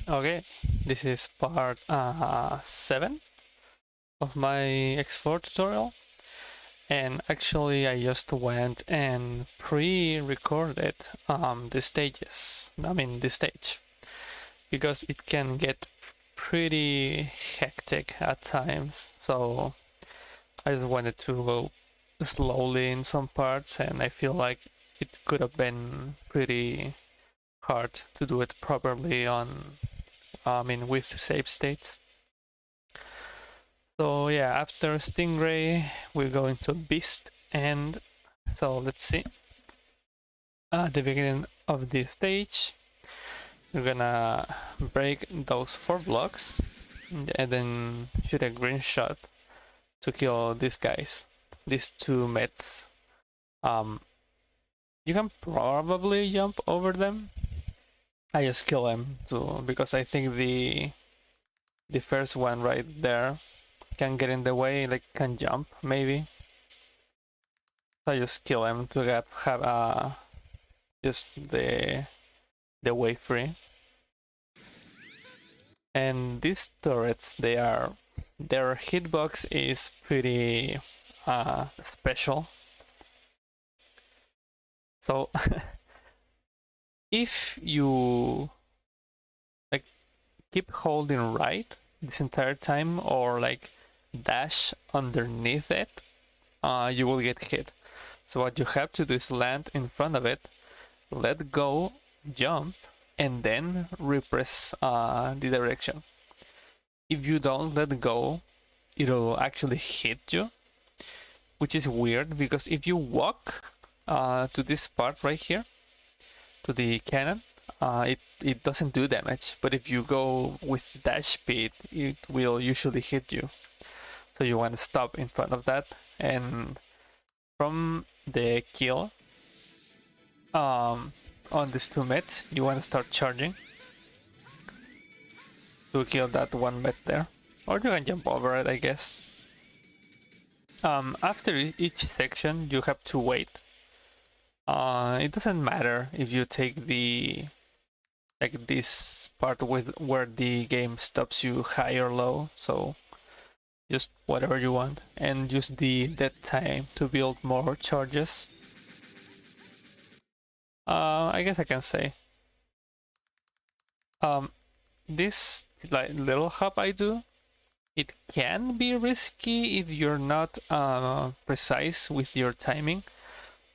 Okay, this is part 7 of my X4 tutorial, and actually I just went and pre-recorded the stages, the stage, because it can get pretty hectic at times, so I just wanted to go slowly in some parts, and I feel like it could have been pretty hard to do it properly on with save states. So yeah, after Stingray, we're going to Beast, and so let's see. At the beginning of this stage, we're gonna break those 4 blocks, and then shoot a green shot to kill these guys, these 2 mets. You can probably jump over them. I just kill them too, because I think the first one right there can get in the way, like can jump maybe. So I just kill him to have just the way free. And these turrets, their hitbox is pretty special. So if you like keep holding right this entire time or like dash underneath it, you will get hit. So what you have to do is land in front of it, let go, jump, and then repress the direction. If you don't let go, it'll actually hit you, which is weird because if you walk to this part right here, to the cannon, it doesn't do damage, but if you go with dash speed, it will usually hit you. So you want to stop in front of that, and from the kill on these 2 mets, you want to start charging to kill that 1 met there, or you can jump over it, I guess. After each section, you have to wait. It doesn't matter if you take the this part with where the game stops you high or low, so just whatever you want, and use the dead time to build more charges. I guess I can say this like little hop I do, it can be risky if you're not precise with your timing,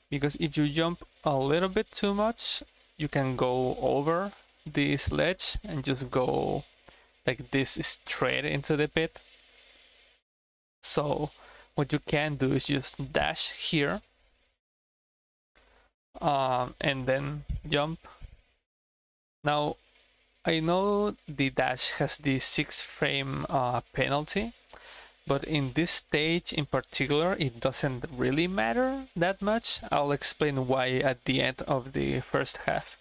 because if you jump a little bit too much, you can go over this ledge and just go like this straight into the pit. So what you can do is just dash here and then jump. Now I know the dash has the 6 frame penalty, but in this stage in particular it doesn't really matter that much. I'll explain why at the end of the first half.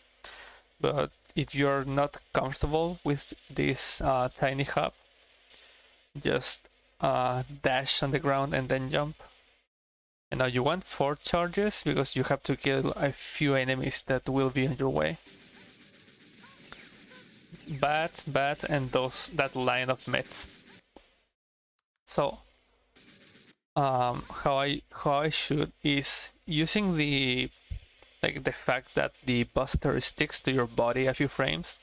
But if you're not comfortable with this tiny hop, just dash on the ground and then jump. And now you want 4 charges because you have to kill a few enemies that will be on your way. Bats, and that line of mets. So how I shoot is using the fact that the buster sticks to your body a few frames.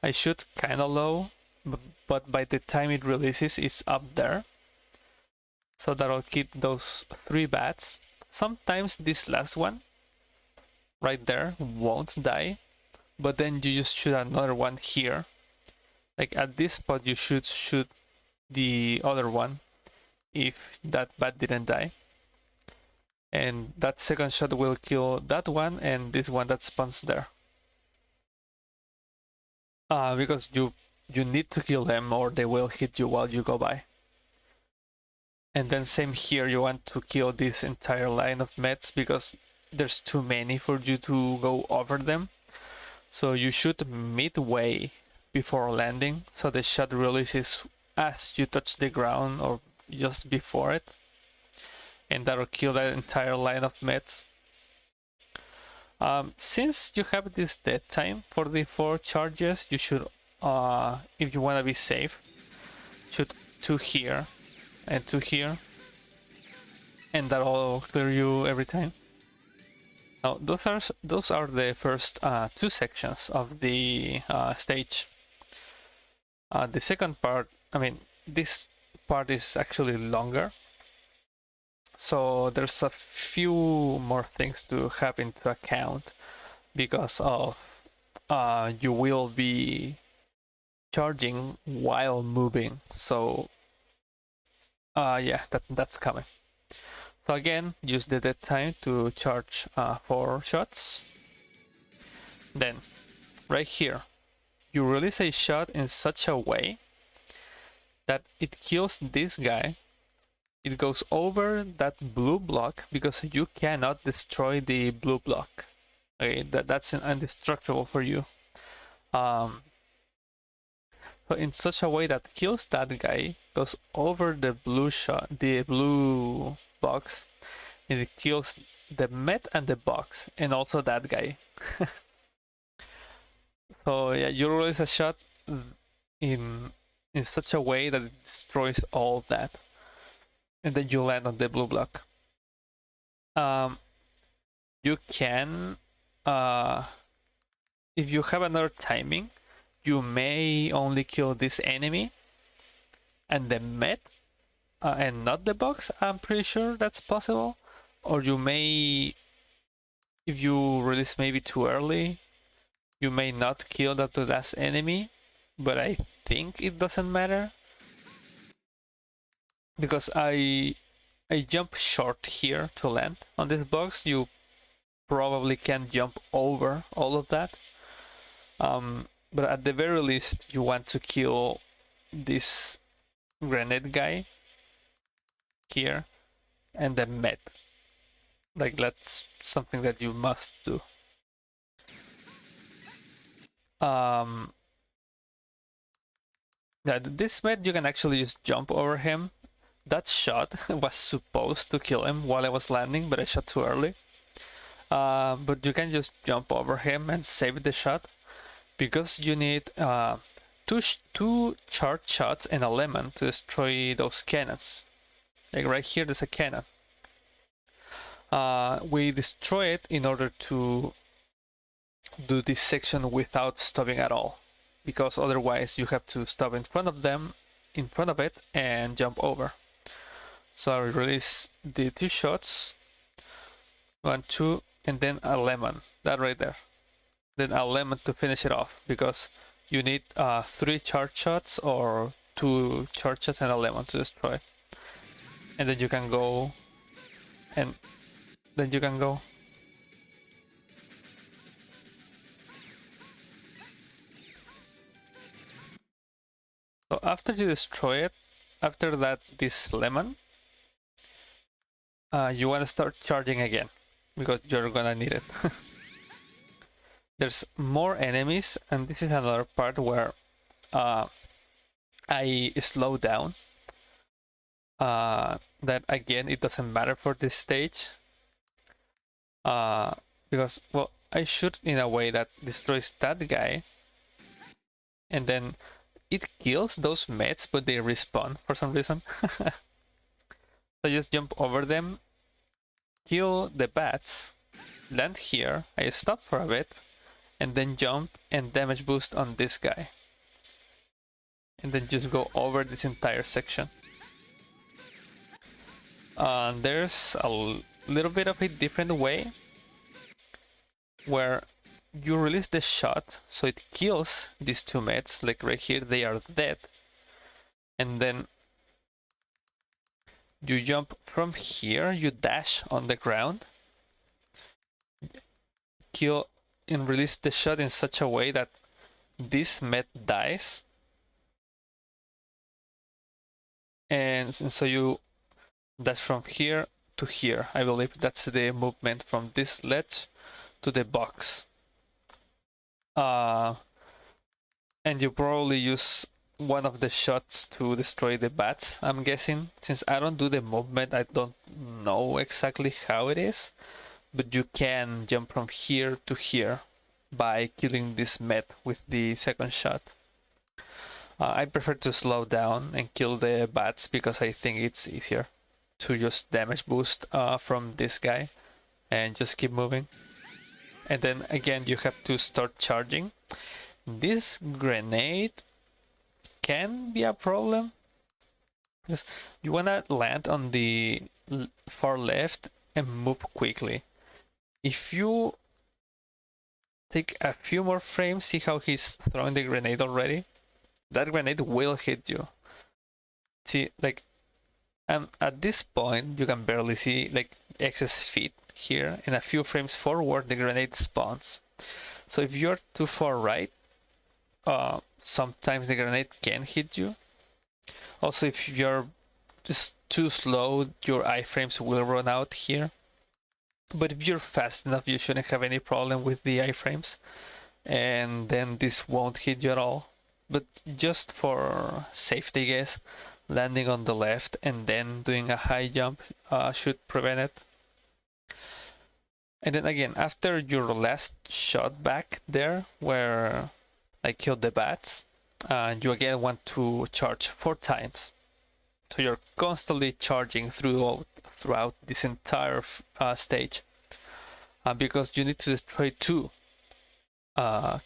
I shoot kind of low, but by the time it releases, it's up there. So that'll keep those 3 bats. Sometimes this last one, right there, won't die, but then you just shoot another one here. Like at this spot, you should shoot the other one if that bat didn't die. And that second shot will kill that one and this one that spawns there. Because you need to kill them or they will hit you while you go by. And then same here, you want to kill this entire line of mets because there's too many for you to go over them. So you shoot midway before landing, so the shot releases as you touch the ground or just before it. And that'll kill that entire line of mets. Since you have this dead time for the 4 charges, you should if you want to be safe, shoot 2 here and 2 here, and that'll clear you every time. Now those are the first 2 sections of the stage. The second part, I mean, this part is actually longer, so there's a few more things to have into account because of you will be charging while moving. So yeah, that's coming. So again, use the dead time to charge 4 shots. Then right here, you release a shot in such a way that it kills this guy. It goes over that blue block because you cannot destroy the blue block. Okay, that's indestructible for you. So in such a way that kills that guy, goes over the blue box, and it kills the met and the box, and also that guy. So yeah, you release a shot in such a way that it destroys all that, and then you land on the blue block. You can, if you have another timing, you may only kill this enemy and the met and not the box. I'm pretty sure that's possible. Or you may, if you release maybe too early, you may not kill that last enemy, but I think it doesn't matter because I jump short here to land on this box. You probably can jump over all of that. But at the very least, you want to kill this grenade guy here and the met. Like, that's something that you must do. Yeah, this met, you can actually just jump over him. That shot was supposed to kill him while I was landing, but I shot too early. But you can just jump over him and save the shot because you need two charge shots and a lemon to destroy those cannons. Like right here, there's a cannon. We destroy it in order to do this section without stopping at all, because otherwise you have to stop in front of it, and jump over. So I release the 2 shots, 1, 2, and then a lemon, that right there. Then a lemon to finish it off, because you need 3 charge shots or 2 charge shots and a lemon to destroy. And then you can go, and then you can go. So after you destroy it, after that, this lemon, you want to start charging again because you're gonna need it. There's more enemies, and this is another part where I slow down. That again, it doesn't matter for this stage, because, well, I shoot in a way that destroys that guy, and then it kills those mets, but they respawn for some reason. So I just jump over them, kill the bats, land here, I stop for a bit, and then jump and damage boost on this guy. And then just go over this entire section. There's a little bit of a different way where you release the shot so it kills these 2 mets, like right here, they are dead. And then you jump from here, you dash on the ground, kill and release the shot in such a way that this met dies. And so you dash from here to here. I believe that's the movement from this ledge to the box. And you probably use one of the shots to destroy the bats, I'm guessing. Since I don't do the movement, I don't know exactly how it is. But you can jump from here to here by killing this met with the second shot. I prefer to slow down and kill the bats because I think it's easier to just damage boost from this guy and just keep moving. And then again, you have to start charging. This grenade can be a problem because you wanna land on the far left and move quickly. If you take a few more frames, see how he's throwing the grenade already? That grenade will hit you. See, like, at this point, you can barely see like excess feet here, and a few frames forward, the grenade spawns. So if you're too far right, sometimes the grenade can hit you. Also, if you're just too slow, your iframes will run out here. But if you're fast enough, you shouldn't have any problem with the iframes, and then this won't hit you at all. But just for safety, guess, landing on the left and then doing a high jump should prevent it. And then again, after your last shot back there, where I killed the bats, you again want to charge 4 times. So you're constantly charging throughout this entire stage, because you need to destroy 2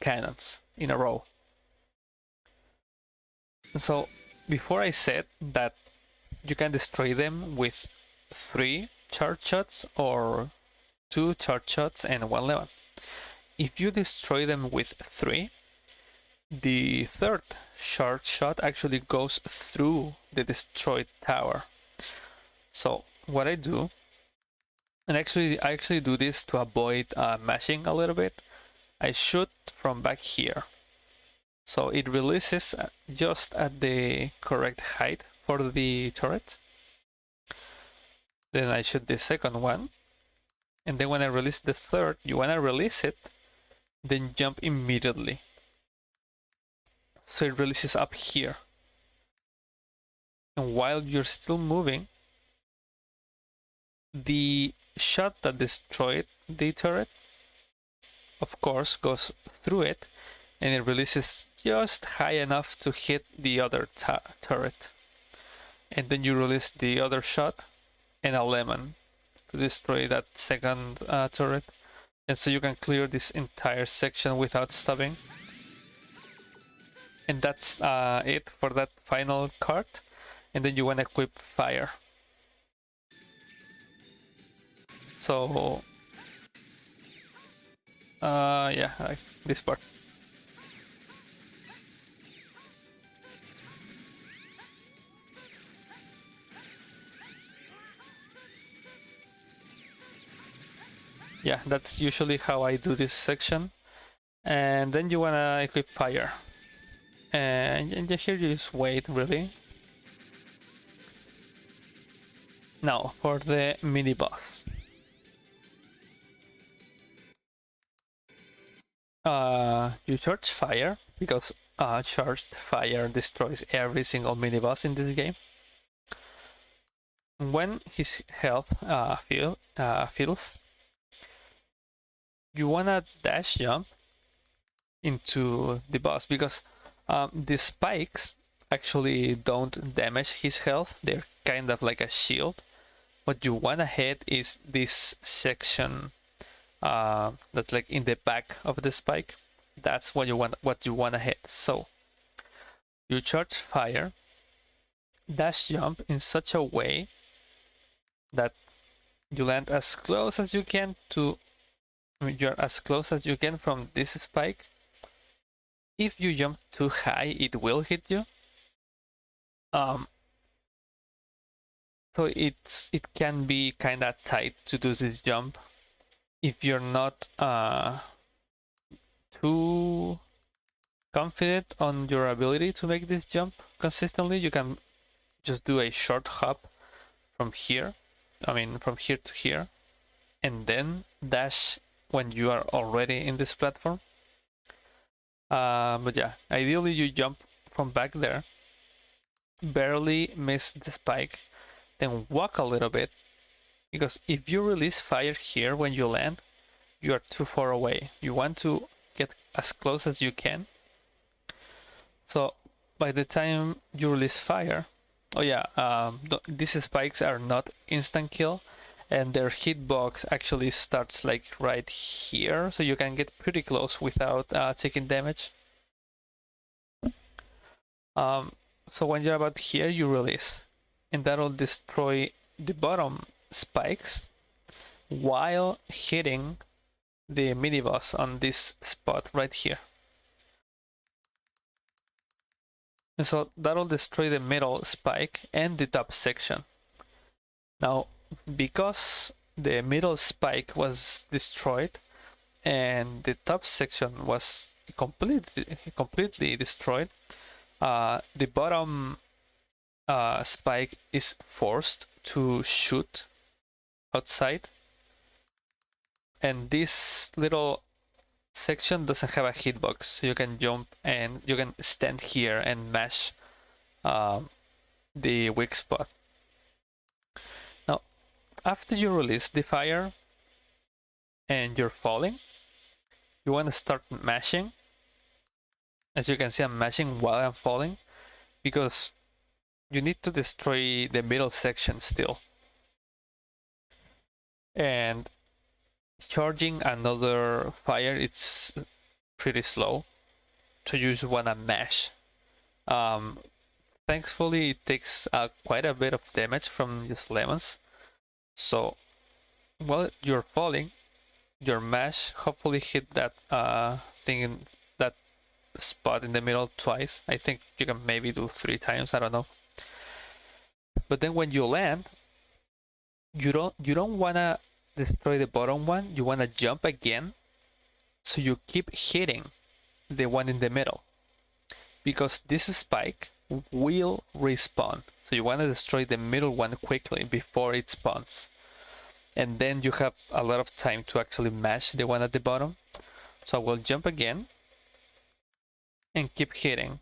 cannons in a row. And so before I said that you can destroy them with 3 charge shots or 2 charge shots and 1 lemon. If you destroy them with 3, the third charge shot actually goes through the destroyed tower. So what I do, and I actually do this to avoid mashing a little bit, I shoot from back here. So it releases just at the correct height for the turret. Then I shoot the second one. And then when I release the third, you want to release it, then jump immediately. So it releases up here. And while you're still moving, the shot that destroyed the turret, of course, goes through it, and it releases just high enough to hit the other turret. And then you release the other shot and a lemon to destroy that second turret. And so you can clear this entire section without stopping. And that's it for that final card. And then you want to equip fire. So yeah, this part. Yeah, that's usually how I do this section. And then you wanna equip fire. And here you just wait, really. Now, for the mini boss. You charge fire, because charged fire destroys every single mini boss in this game. When his health fills, you wanna dash jump into the boss, because the spikes actually don't damage his health. They're kind of like a shield. What you wanna hit is this section that's like in the back of the spike. That's what you wanna hit. So you charge fire, dash jump in such a way that you land as close as you can to, you're as close as you can from this spike. If you jump too high, it will hit you. So it can be kind of tight to do this jump. If you're not too confident on your ability to make this jump consistently, you can just do a short hop from here. I mean, from here to here, and then dash when you are already in this platform. But yeah, ideally you jump from back there, barely miss the spike, then walk a little bit, because if you release fire here when you land, you are too far away. You want to get as close as you can. So by the time you release fire, oh yeah, these spikes are not instant kill, and their hitbox actually starts like right here, so you can get pretty close without taking damage. So when you're about here, you release, and that'll destroy the bottom spikes while hitting the mini boss on this spot right here. And so that'll destroy the middle spike and the top section. Now, because the middle spike was destroyed and the top section was completely destroyed, the bottom spike is forced to shoot outside, and this little section doesn't have a hitbox, so you can jump and you can stand here and mash the weak spot. Now, after you release the fire and you're falling, you want to start mashing. As you can see, I'm mashing while I'm falling because you need to destroy the middle section still. And charging another fire, it's pretty slow, so you just want to mash. Thankfully, it takes quite a bit of damage from just lemons. So while you're falling, your mash hopefully hit that thing in that spot in the middle twice. I think you can maybe do 3 times, I don't know. But then when you land, you don't wanna destroy the bottom one, you wanna jump again, so you keep hitting the one in the middle, because this spike will respawn. So you wanna destroy the middle one quickly before it spawns, and then you have a lot of time to actually mash the one at the bottom. So I will jump again and keep hitting.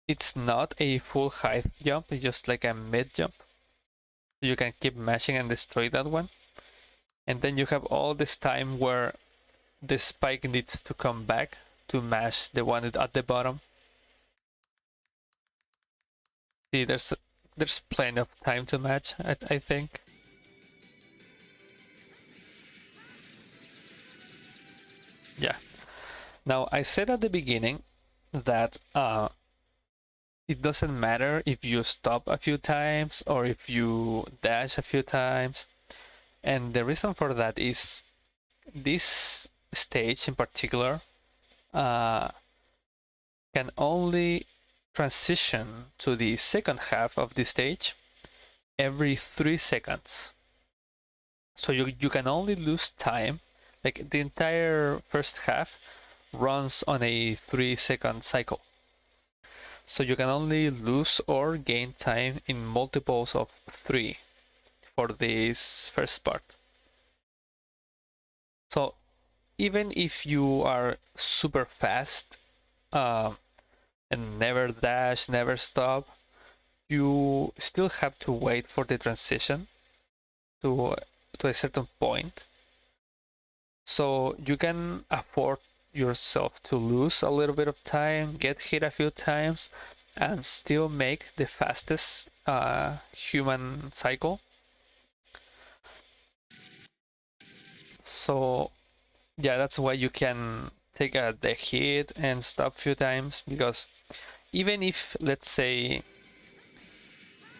It's not a full height jump, it's just like a mid jump. So you can keep mashing and destroy that one. And then you have all this time where the spike needs to come back to mash the one at the bottom. See, there's plenty of time to match, I think. Yeah. Now, I said at the beginning that it doesn't matter if you stop a few times or if you dash a few times. And the reason for that is this stage in particular can only transition to the second half of the stage every 3 seconds. So you can only lose time, like the entire first half runs on a 3-second cycle. So you can only lose or gain time in multiples of 3 for this first part. So even if you are super fast and never dash, never stop, you still have to wait for the transition to a certain point. So you can afford yourself to lose a little bit of time, get hit a few times, and still make the fastest human cycle. So yeah, that's why you can take the hit and stop a few times, because even if, let's say,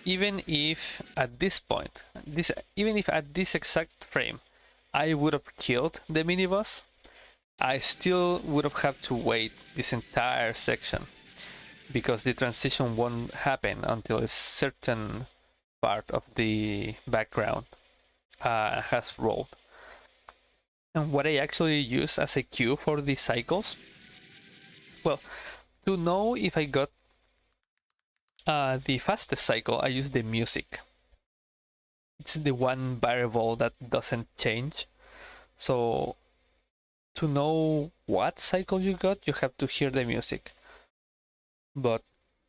even if at this point, even if at this exact frame I would have killed the mini boss, I still would have had to wait this entire section, because the transition won't happen until a certain part of the background has rolled. And what I actually use as a cue for these cycles, well, to know if I got the fastest cycle, I use the music. It's the one variable that doesn't change. So to know what cycle you got, you have to hear the music. But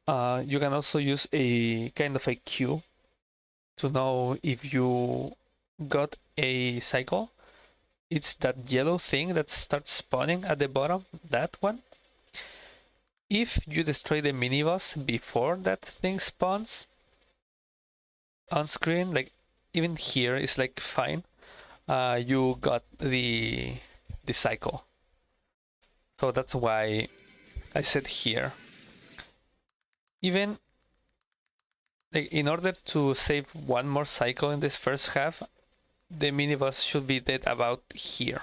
you can also use a kind of a cue to know if you got a cycle. It's that yellow thing that starts spawning at the bottom, that one. if you destroy the mini boss before that thing spawns on screen, like even here is like fine, you got the cycle. So that's why I said here. Even like in order to save one more cycle in this first half, the mini boss should be dead about here,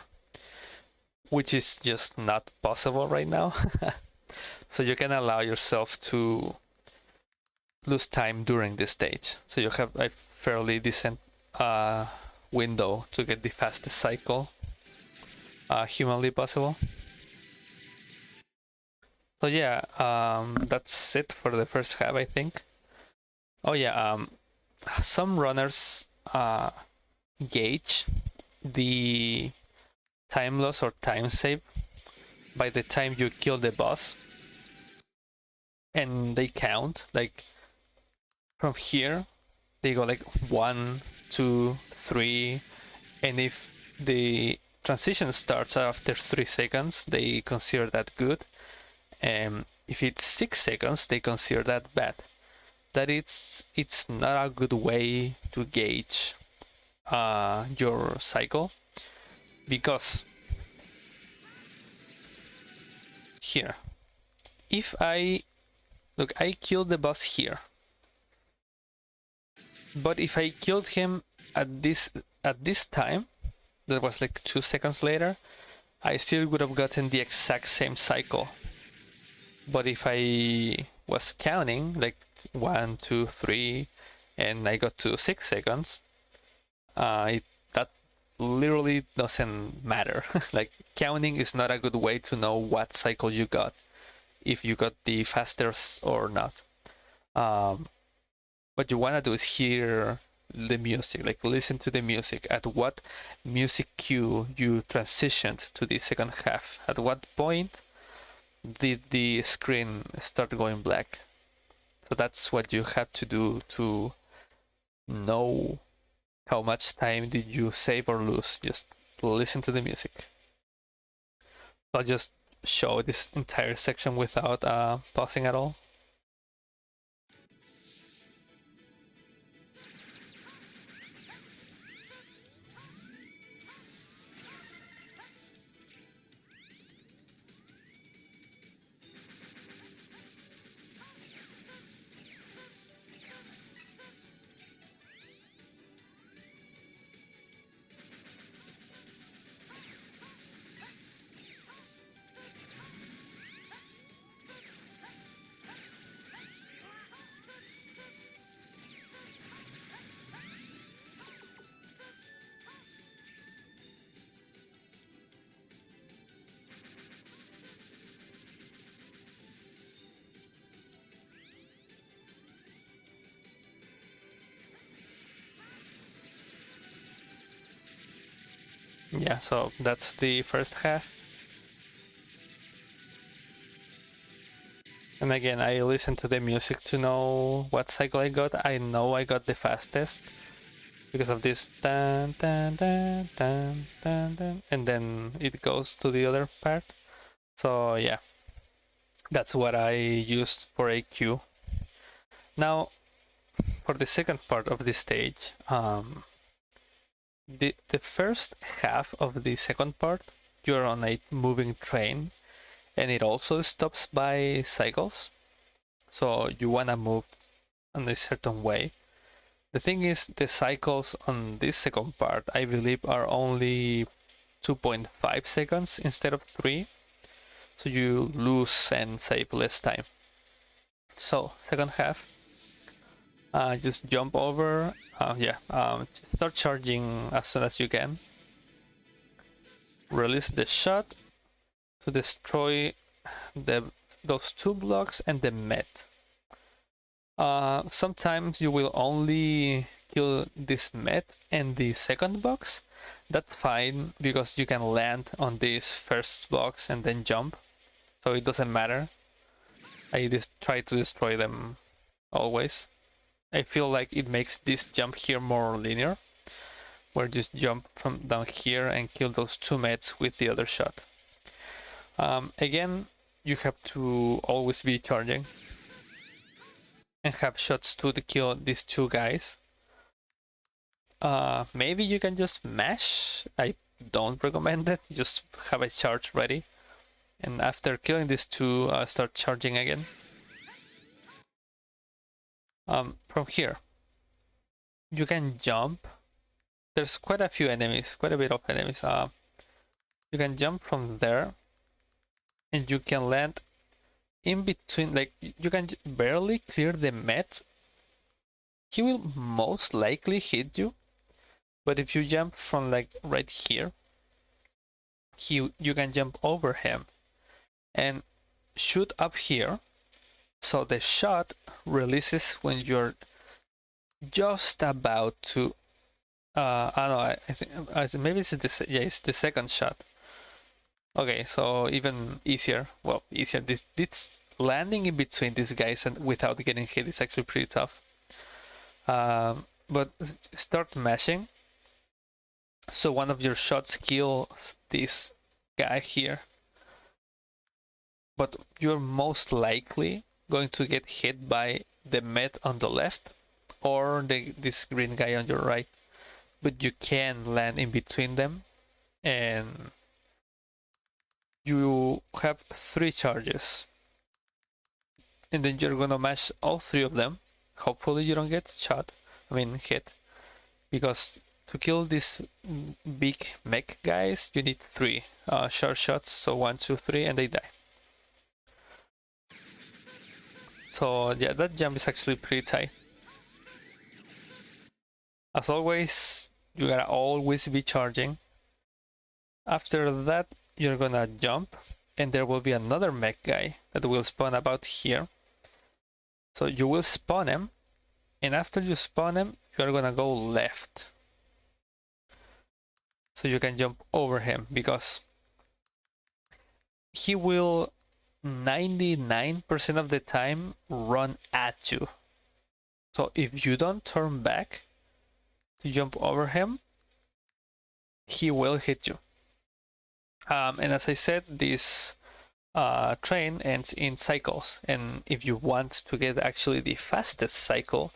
which is just not possible right now. So you can allow yourself to lose time during this stage. So you have a fairly decent window to get the fastest cycle humanly possible. So yeah, that's it for the first half, I think. Oh yeah, some runners gauge the time loss or time save by the time you kill the boss, and they count like from here. They go like 1, 2, 3, and if the transition starts after 3 seconds, they consider that good. And if it's 6 seconds, they consider that bad. That it's not a good way to gauge your cycle, because here, if I killed the boss here, but if I killed him at this time, that was like 2 seconds later, I still would have gotten the exact same cycle. But if I was counting like 1, 2, 3, and I got to 6 seconds, that literally doesn't matter. Like counting is not a good way to know what cycle you got, if you got the fastest or not. What you want to do is hear the music, like listen to the music. At what music cue you transitioned to the second half? At what point did the screen start going black? So that's what you have to do to know how much time did you save or lose. Just listen to the music. I'll just show this entire section without pausing at all. Yeah, so that's the first half. And again, I listen to the music to know what cycle I got. I know I got the fastest because of this dun, dun, dun, dun, dun, dun, and then it goes to the other part. So yeah, that's what I used for a cue. Now, for the second part of this stage, the first half of the second part, you're on a moving train, and it also stops by cycles. So you wanna move in a certain way. The thing is, the cycles on this second part, I believe, are only 2.5 seconds instead of 3. So you lose and save less time. So, second half, just jump over. Start charging as soon as you can. Release the shot to destroy those 2 blocks and the met. Sometimes you will only kill this met and the second box. That's fine because you can land on this first box and then jump, so it doesn't matter. I just try to destroy them always. I feel like it makes this jump here more linear, where you just jump from down here and kill those 2 mets with the other shot. Again, you have to always be charging and have shots to kill these two guys. Maybe you can just mash. I don't recommend it. Just have a charge ready, and after killing these two, start charging again. From here, you can jump. There's quite a few enemies, quite a bit of enemies. You can jump from there, and you can land in between. Like you can barely clear the met. He will most likely hit you, but if you jump from like right here, you can jump over him and shoot up here. So the shot releases when you're just about to. I don't know. I think maybe it's it's the second shot. Okay, so even easier. Well, easier. This landing in between these guys and without getting hit is actually pretty tough. But start mashing. So one of your shots kills this guy here. But you're most likely going to get hit by the met on the left or this green guy on your right. But you can land in between them, and you have 3 charges. And then you're gonna mash all 3 of them. Hopefully you don't get hit. Because to kill these big mech guys, you need 3 short shots. So 1, 2, 3, and they die. So yeah, that jump is actually pretty tight. As always, you gotta always be charging. After that, you're gonna jump, and there will be another mech guy that will spawn about here. So you will spawn him, and after you spawn him, you're gonna go left. So you can jump over him, because he will 99% of the time run at you. So if you don't turn back to jump over him, he will hit you. And as I said, this train ends in cycles, and if you want to get actually the fastest cycle,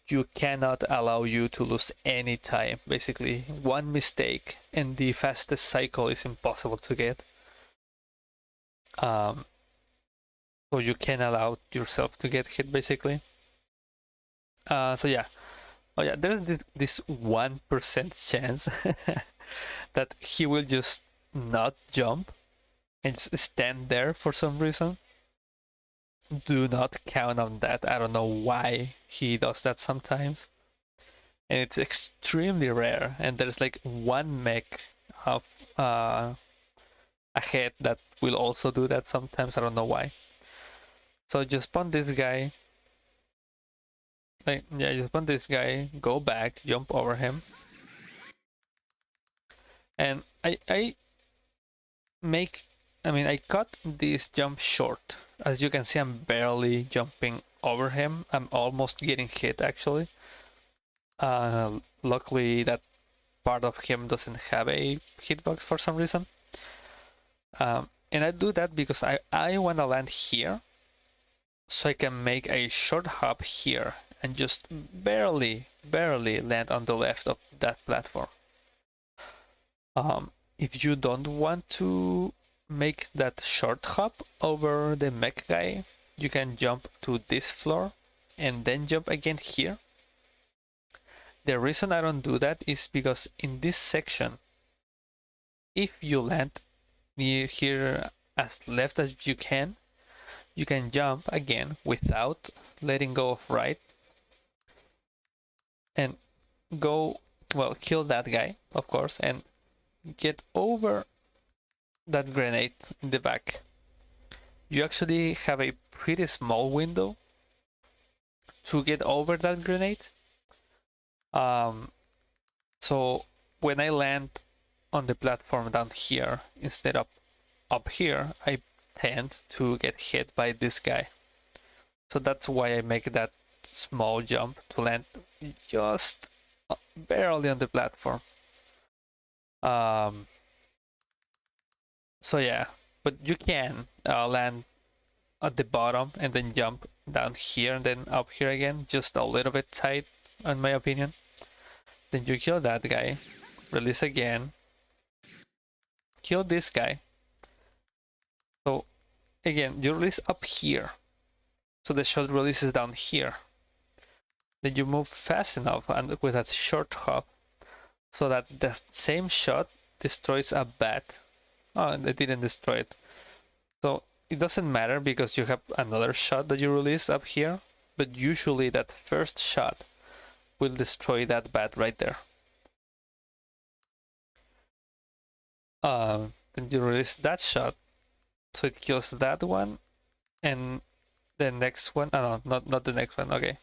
you cannot allow you to lose any time. Basically, one mistake and the fastest cycle is impossible to get. So you can allow yourself to get hit, basically. So yeah. Oh yeah, there's this 1% chance that he will just not jump and just stand there for some reason. Do not count on that. I don't know why he does that sometimes. And it's extremely rare. And there's like one mech of ahead that will also do that sometimes. I don't know why. So just spawn this guy. Like, yeah, you spawn this guy, go back, jump over him. And I cut this jump short. As you can see, I'm barely jumping over him. I'm almost getting hit, actually. Luckily, that part of him doesn't have a hitbox for some reason. And I do that because I want to land here, so I can make a short hop here and just barely land on the left of that platform. If you don't want to make that short hop over the mech guy, you can jump to this floor and then jump again here. The reason I don't do that is because in this section, if you land near here as left as you can jump again without letting go of right and go, well, kill that guy, of course, and get over that grenade in the back. You actually have a pretty small window to get over that grenade. So when I land on the platform down here instead of up here, I tend to get hit by this guy. So that's why I make that small jump to land just barely on the platform. So yeah, but you can land at the bottom and then jump down here and then up here again, just a little bit tight in my opinion. Then you kill that guy, release again, kill this guy. So again, you release up here, so the shot releases down here. Then you move fast enough and with a short hop so that the same shot destroys a bat. Oh, it didn't destroy it. So it doesn't matter because you have another shot that you release up here, but usually that first shot will destroy that bat right there. Then you release that shot, so it kills that one, and the next one. Oh no, not the next one. Okay.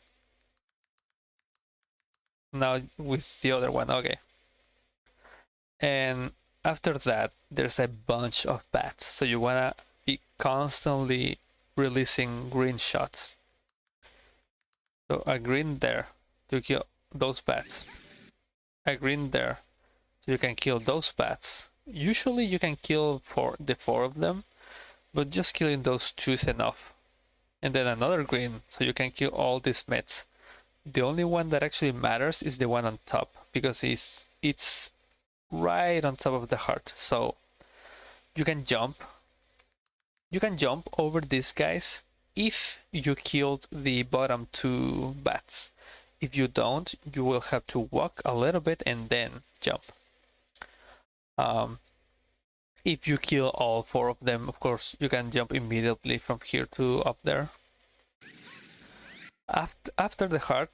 Now with the other one. Okay. And after that, there's a bunch of bats, so you wanna be constantly releasing green shots. So a green there to kill those bats. A green there so you can kill those bats. Usually you can kill the four of them, but just killing those two is enough. And then another green so you can kill all these mets. The only one that actually matters is the one on top because it's right on top of the heart. So you can jump over these guys if you killed the bottom two bats. If you don't, you will have to walk a little bit and then jump. If you kill all four of them, of course, you can jump immediately from here to up there. After the heart,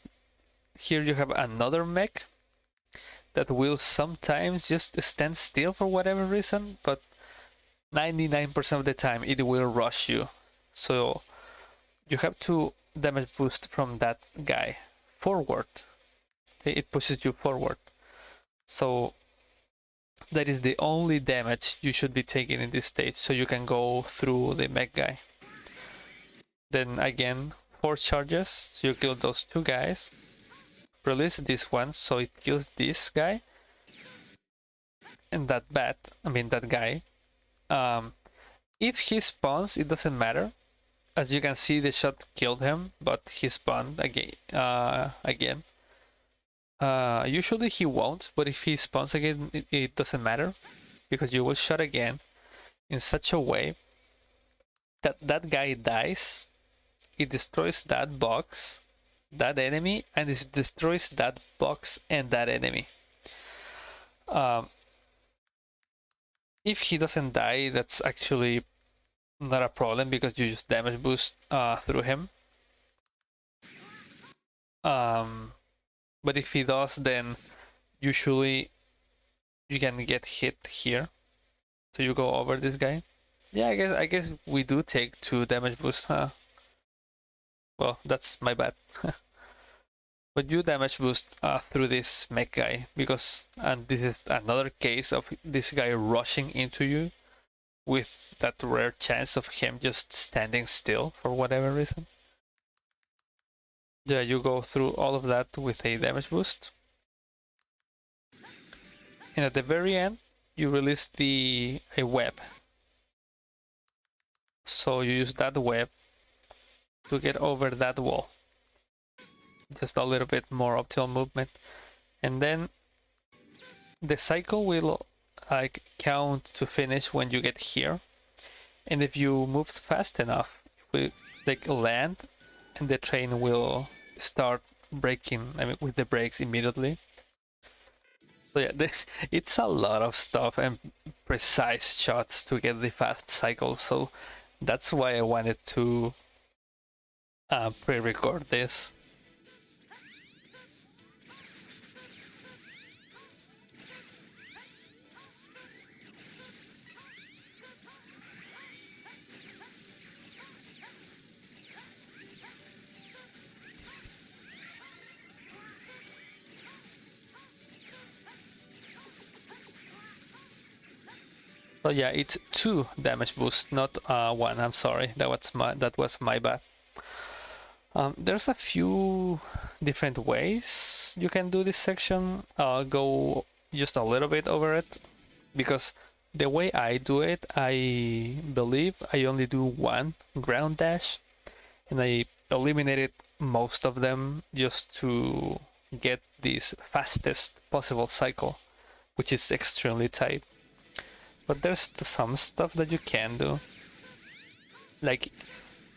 here you have another mech that will sometimes just stand still for whatever reason, but 99% of the time it will rush you. So you have to damage boost from that guy forward. It pushes you forward. So that is the only damage you should be taking in this stage, so you can go through the mech guy. Then again, 4 charges, so you kill those two guys. Release this one, so it kills this guy. And that guy. If he spawns, it doesn't matter. As you can see, the shot killed him, but he spawned again. Usually he won't, but if he spawns again, it doesn't matter, because you will shot again in such a way that that guy dies. It destroys that box, that enemy, and it destroys that box and that enemy. If he doesn't die, that's actually not a problem because you just damage boost through him. But if he does, then usually you can get hit here. So you go over this guy. Yeah, I guess we do take 2 damage boosts, huh? Well, that's my bad. But you damage boost through this mech guy because, and this is another case of this guy rushing into you with that rare chance of him just standing still for whatever reason. Yeah, you go through all of that with a damage boost. And at the very end, you release a web. So you use that web to get over that wall. Just a little bit more optimal movement. And then the cycle will like count to finish when you get here. And if you move fast enough, it will like land and the train will start braking, with the brakes immediately. So yeah, it's a lot of stuff and precise shots to get the fast cycle. So that's why I wanted to pre-record this. So yeah, it's 2 damage boosts, not 1. I'm sorry, that was my bad. There's a few different ways you can do this section. I'll go just a little bit over it because the way I do it, I believe I only do one ground dash, and I eliminated most of them just to get this fastest possible cycle, which is extremely tight. But there's some stuff that you can do. Like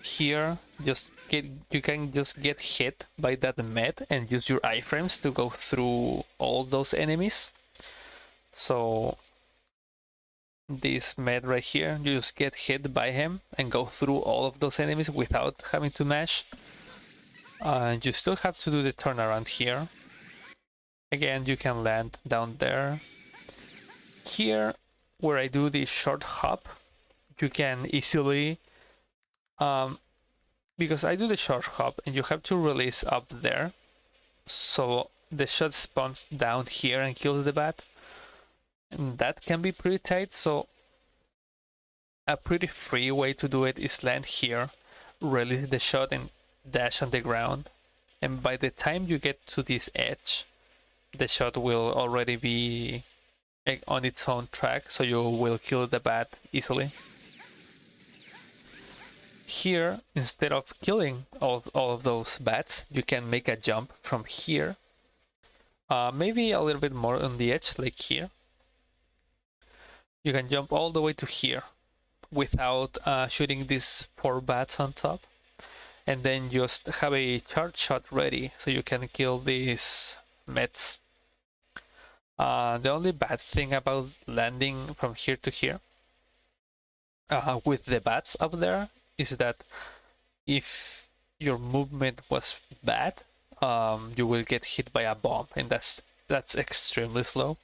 here, you can just get hit by that med and use your iframes to go through all those enemies. So this med right here, you just get hit by him and go through all of those enemies without having to mash. You still have to do the turnaround here. Again, you can land down there. Here, where I do the short hop, you can easily, because I do the short hop and you have to release up there, so the shot spawns down here and kills the bat. And that can be pretty tight, so a pretty free way to do it is land here, release the shot and dash on the ground. And by the time you get to this edge, the shot will already be on its own track, so you will kill the bat easily. Here, instead of killing all of those bats, you can make a jump from here. Maybe a little bit more on the edge, like here. You can jump all the way to here without shooting these 4 bats on top. And then just have a charge shot ready so you can kill these mets. The only bad thing about landing from here to here with the bats up there is that if your movement was bad, you will get hit by a bomb, and that's extremely slow.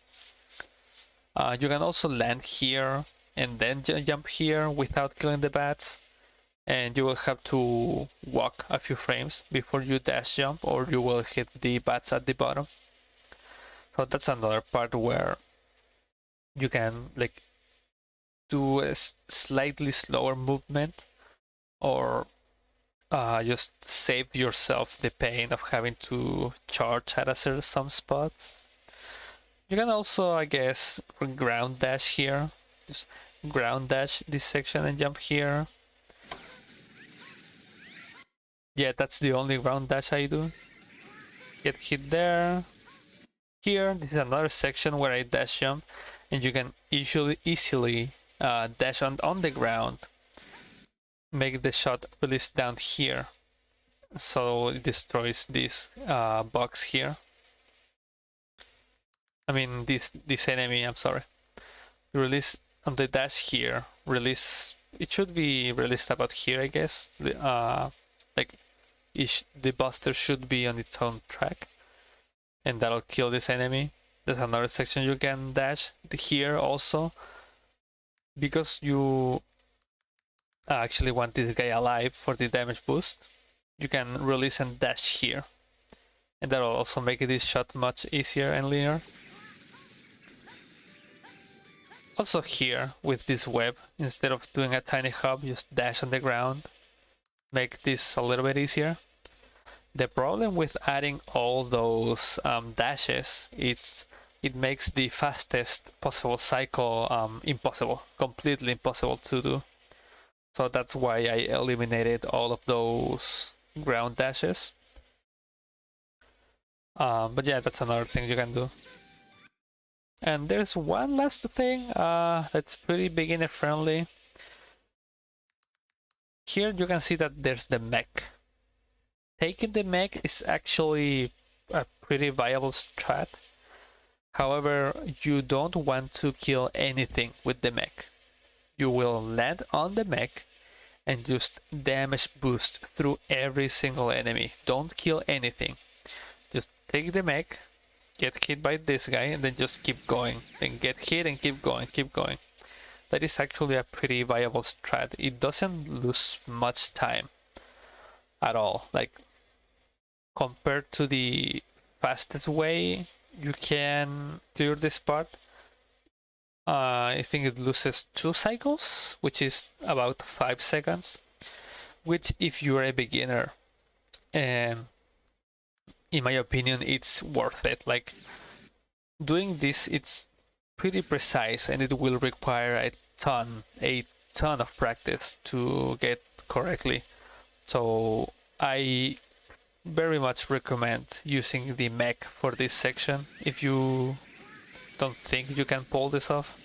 You can also land here and then jump here without killing the bats, and you will have to walk a few frames before you dash jump, or you will hit the bats at the bottom. So that's another part where you can like do a slightly slower movement, or just save yourself the pain of having to charge at some spots. You can also, I guess, ground dash here. Just ground dash this section and jump here. Yeah, that's the only ground dash I do. Get hit there. Here, this is another section where I dash jump, and you can easily dash on the ground. Make the shot release down here, so it destroys this box here. I mean this enemy. I'm sorry. Release on the dash here. Release. It should be released about here, I guess. Like the buster should be on its own track, and that'll kill this enemy. There's another section you can dash here also, because you actually want this guy alive for the damage boost. You can release and dash here, and that'll also make this shot much easier and linear. Also here, with this web, instead of doing a tiny hop, just dash on the ground. Make this a little bit easier. The problem with adding all those dashes is it makes the fastest possible cycle impossible, completely impossible to do. So that's why I eliminated all of those ground dashes. But yeah, that's another thing you can do. And there's one last thing that's pretty beginner friendly. Here you can see that there's the mech. Taking the mech is actually a pretty viable strat. However, you don't want to kill anything with the mech. You will land on the mech and just damage boost through every single enemy. Don't kill anything. Just take the mech, get hit by this guy, and then just keep going. Then get hit and keep going, keep going. That is actually a pretty viable strat. It doesn't lose much time at all. Like, compared to the fastest way you can clear this part, I think it loses 2 cycles, which is about 5 seconds, which if you're a beginner, in my opinion, it's worth it. Like, doing this, it's pretty precise, and it will require a ton of practice to get correctly. So I very much recommend using the mech for this section if you don't think you can pull this off.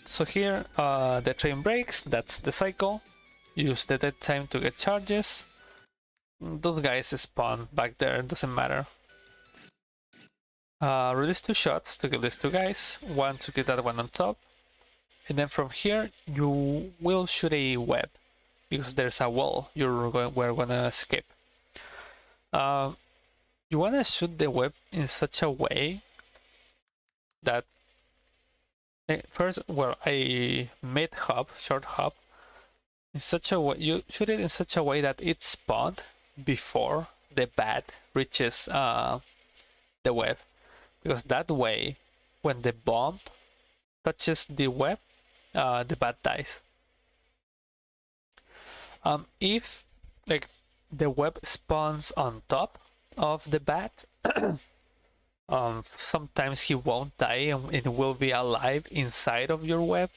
So here the train breaks, that's the cycle. Use the dead time to get charges. Those guys spawn back there, doesn't matter. Release 2 shots to kill these 2 guys, 1 to get that one on top. And then from here you will shoot a web, because there's a wall we're gonna skip. You wanna shoot the web in such a way that first, well, a mid hop, short hop, in such a way you shoot it in such a way that it spawned before the bat reaches the web, because that way, when the bomb touches the web, the bat dies. If like the web spawns on top of the bat, sometimes he won't die and it will be alive inside of your web,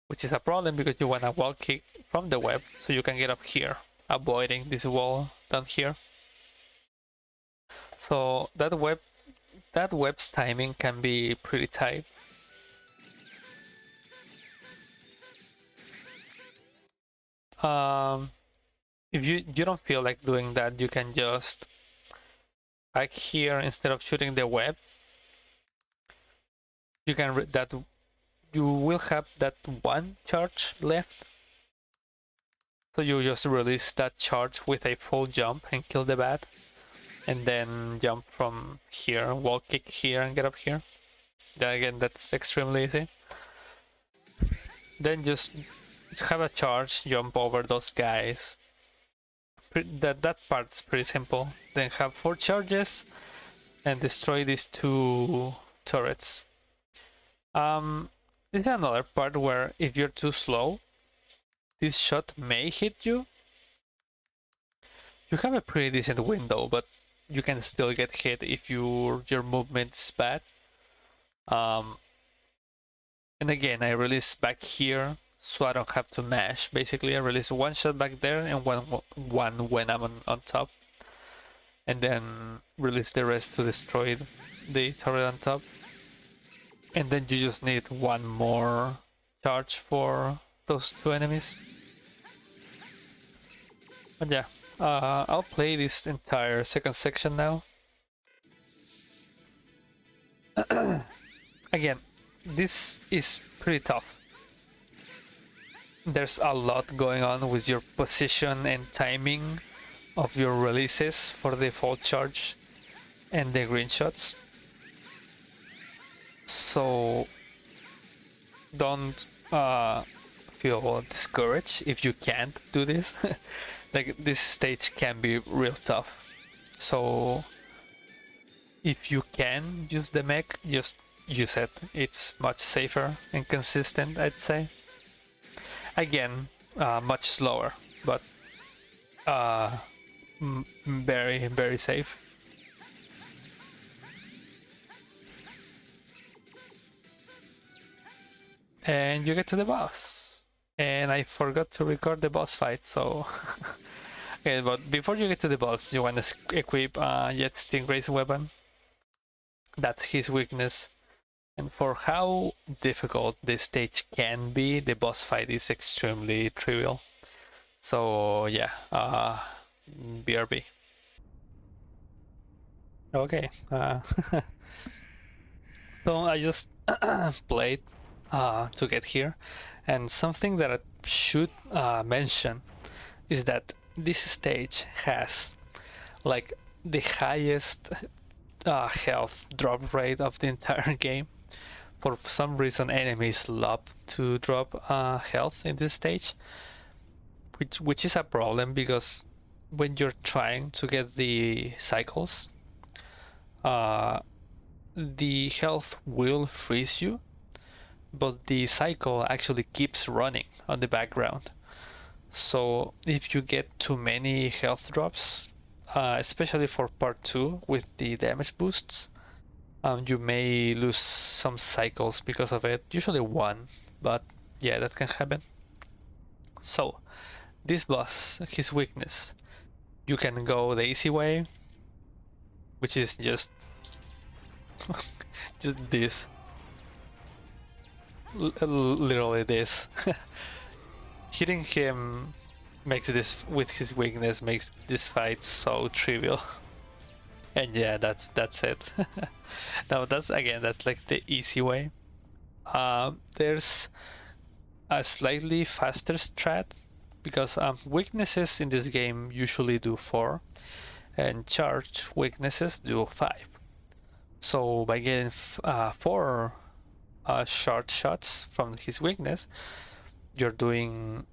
which is a problem because you want to wall kick from the web so you can get up here, avoiding this wall down here. So that web's timing can be pretty tight. If you don't feel like doing that, you can just back here, instead of shooting the web, you can you will have that one charge left, so you just release that charge with a full jump and kill the bat, and then jump from here, wall kick here and get up here. Then again, that's extremely easy. Then just have a charge, jump over those guys. That part's pretty simple. Then have 4 charges and destroy these 2 turrets. This is another part where if you're too slow, this shot may hit you. You have a pretty decent window, but you can still get hit if your movement's bad. And again, I release back here so I don't have to mash. Basically, I release 1 shot back there and one when I'm on top, and then release the rest to destroy the turret on top. And then you just need 1 more charge for those 2 enemies. But yeah, I'll play this entire second section now. Again, this is pretty tough. There's a lot going on with your position and timing of your releases for the full charge and the green shots. So don't feel discouraged if you can't do this. Like, this stage can be real tough. So if you can use the mech, just use it. It's much safer and consistent, I'd say. Again, much slower, but very, very safe. And you get to the boss. And I forgot to record the boss fight, so... Okay, but before you get to the boss, you want to equip Jet Stingray's weapon. That's his weakness. And for how difficult this stage can be, the boss fight is extremely trivial. So yeah, BRB. Okay, so I just played to get here, and something that I should mention is that this stage has like the highest health drop rate of the entire game. For some reason, enemies love to drop health in this stage, which is a problem, because when you're trying to get the cycles, the health will freeze you, but the cycle actually keeps running on the background. So if you get too many health drops, especially for part 2 with the damage boosts, you may lose some cycles because of it, usually one, but yeah, that can happen. So this boss, his weakness, you can go the easy way, which is just this, literally this. Hitting him makes this with his weakness makes this fight so trivial. And yeah, that's it. Now that's like the easy way. There's a slightly faster strat because weaknesses in this game usually do 4 and charge weaknesses do 5. So by getting 4 short shots from his weakness, you're doing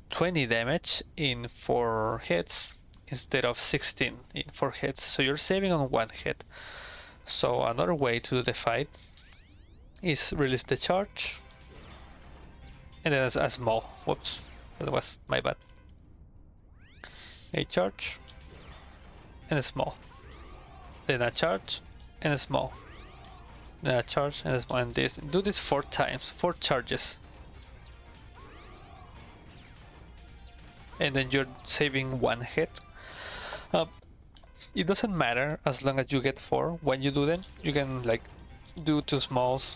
20 damage in 4 hits instead of 16 in 4 hits. So you're saving on 1 hit. So another way to do the fight is release the charge and then a small, whoops, that was my bad. A charge and a small, then a charge and a small, then a charge and a small, and this. Do this 4 times, 4 charges. And then you're saving 1 hit. It doesn't matter as long as you get 4. When you do them, you can like do 2 smalls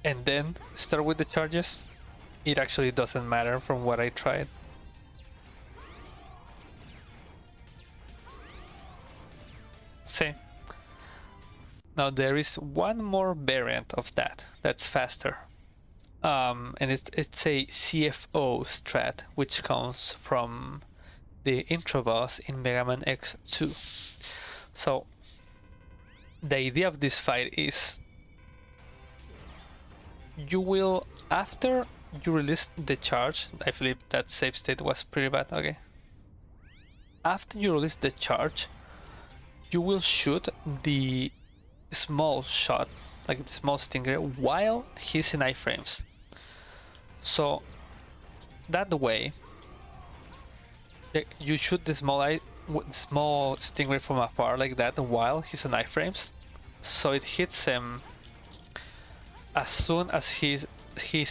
and then start with the charges. It actually doesn't matter from what I tried. See? Now there is one more variant of that's faster. And it's a CFO strat, which comes from the intro boss in Mega Man X2. So the idea of this fight is you will, after you release the charge, I believe that save state was pretty bad, okay. After you release the charge, you will shoot the small shot, like the small stinger, while he's in iframes. So that way, you shoot the small stingray from afar like that while he's on iframes, so it hits him as soon as he's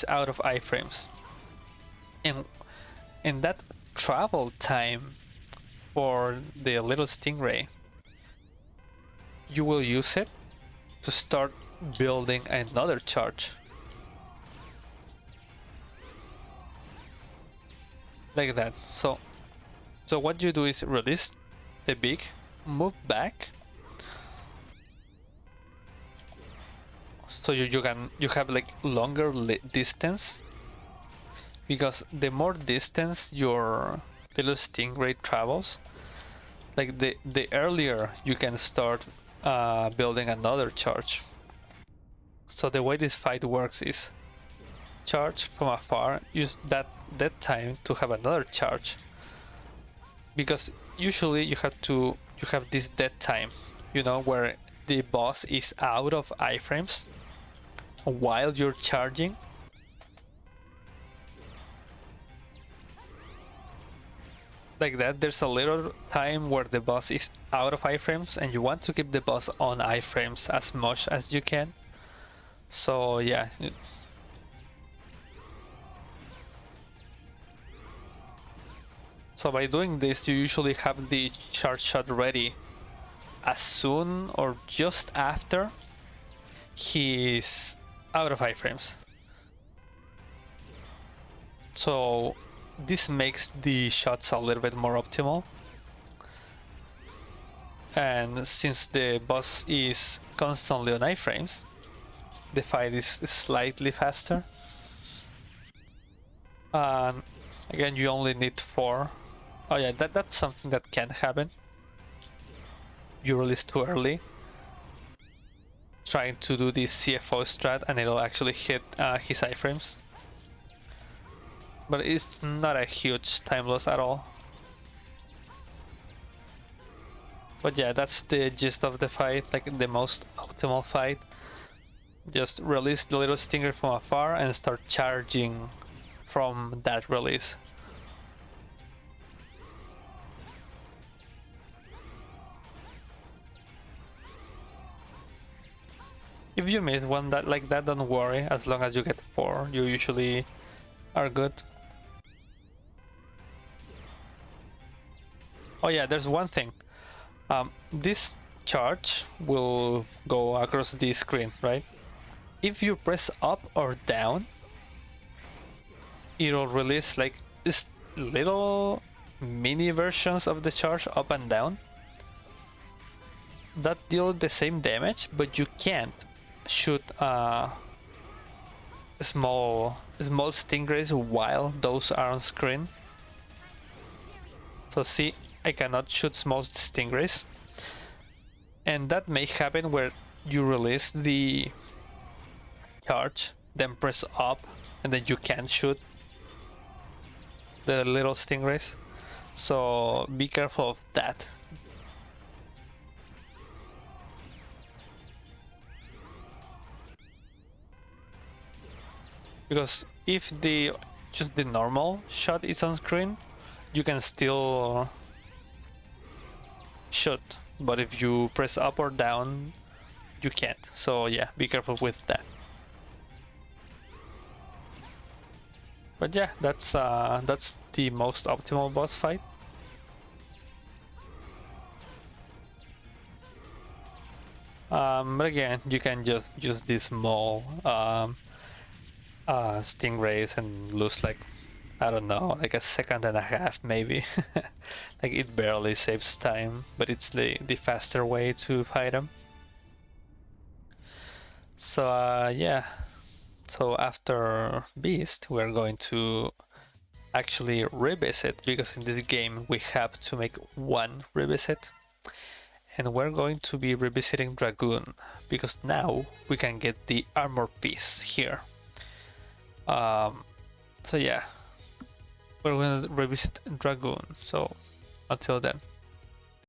out of iframes. And that travel time for the little stingray, you will use it to start building another charge. Like that. So what you do is release the beak, move back, so you have like longer distance, because the more distance your little stingray travels, like the earlier you can start building another charge. So the way this fight works is charge from afar, use that time to have another charge, because usually you have this dead time, you know, where the boss is out of iframes while you're charging. Like that, there's a little time where the boss is out of iframes and you want to keep the boss on iframes as much as you can. So yeah. So by doing this, you usually have the charge shot ready as soon or just after he's out of iframes. So this makes the shots a little bit more optimal. And since the boss is constantly on iframes, the fight is slightly faster. Again, you only need 4. Oh yeah, that's something that can happen. You release too early, trying to do this CFO strat, and it'll actually hit his iframes. But it's not a huge time loss at all. But yeah, that's the gist of the fight, like the most optimal fight. Just release the little stinger from afar and start charging from that release. If you miss one that like that, don't worry. As long as you get 4, you usually are good. Oh yeah, there's one thing. This charge will go across the screen, right? If you press up or down, it'll release like this little mini versions of the charge up and down that deal the same damage, but you can't shoot small stingrays while those are on screen. So see, I cannot shoot small stingrays, and that may happen where you release the charge, then press up, and then you can't shoot the little stingrays. So be careful of that. Because if just the normal shot is on screen, you can still shoot, but if you press up or down, you can't. So yeah, be careful with that. But yeah, that's the most optimal boss fight. But again, you can just use these small stingrays and lose like, I don't know, like a second and a half maybe. Like it barely saves time, but it's the faster way to fight them. So yeah, so after Beast we're going to actually revisit, because in this game we have to make one revisit, and we're going to be revisiting Dragoon, because now we can get the armor piece here. So yeah, we're going to revisit Dragoon, so until then.